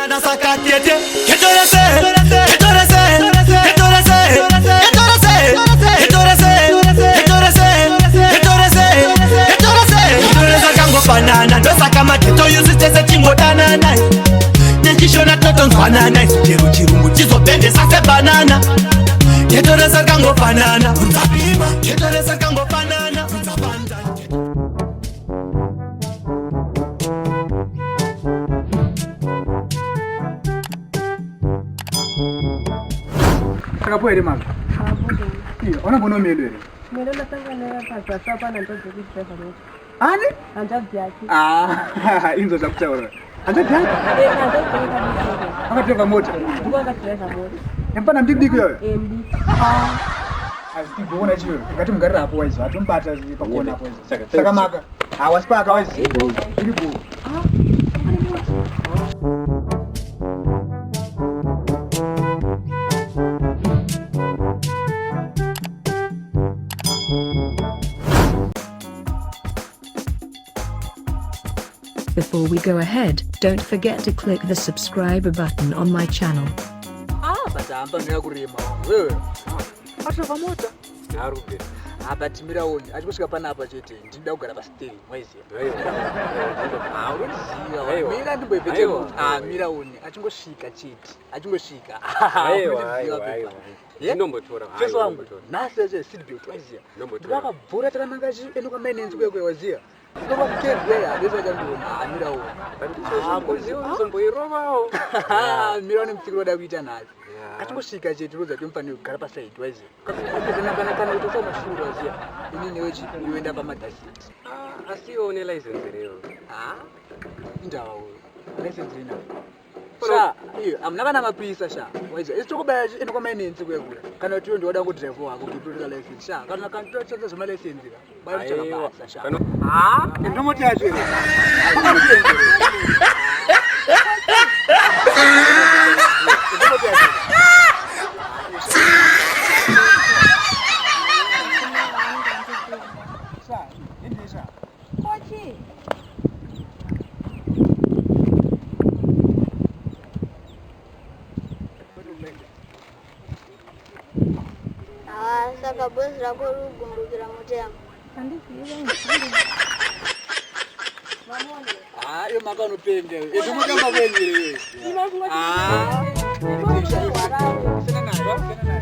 banana saka tete. Gettoh Rese, Gettoh Rese, Gettoh Rese, Gettoh Rese, Gettoh Rese, Gettoh Rese, Gettoh Rese, Gettoh Rese. Gettoh Rese kango banana, ndosaka magetto yusitese chingodanana. Nechishona totonzwanana, chero chirungu chizopendesa sebanana. Gettoh Rese kango banana, unzapima. Gettoh Rese kango banana, unzapanda. Sakapo ere mama. Iyo, ona bono melo ere. Melo na tanga na pasa sapa na ndoda kucheza moto. Ani? Anja vyaki. Inzo za kuchaura. Anja vyaki? Na ndoda kucheza. Akateva moto. Ngo akacheza moto. Empana mbiki yoyo. Embi. Asibona chiyo. Ngati mugarira hapo waizo. Atumbata pakona hapo waizo. Saka maka. Wasipaka waizo. Ilipo. Before we go ahead, don't forget to click the subscribe button on my channel. Batamba ngiyakurima wewe. Ashava mota. Narupe. But miraoni, achikusvika panapa chete ndida kugara pasiteri mwaizia. Unoziva. Mira ndimboipete. Miraoni achingosvika chete. Achingosvika. Aiwa. Inombotora. Feso wangu. Nase seatbelt waizia. Ndakabvura takananga endo kwamainenzi kwekwe waizia. Ndoba kutedzera ndesa chandiona miraoni. Kuziwa uzomboirovawo. Miraoni mtsikiro da kuita nazi. Achingosvika chete roza tomfanira kugara paside waizia. Kana kutosa mashuru waizia. Inini wechi iwenda pamadhasiti. Asione license leo. Indawa license ina. Sha, iyo amuna kana mapisa sha. Waizia. Isitokubaya endo kwamainenzi kwekwe. Kana kuti ndoda ku driver wako kutotora license sha. Kana kantotsatsa zvoma license ka. Baya kuchakabasa sha. Ndomoti yacho. Saka bosi rako rugumbukira mutemo. Iyo maka unopenda wewe. Ndimutamba kwenye wewe. Sina nayo.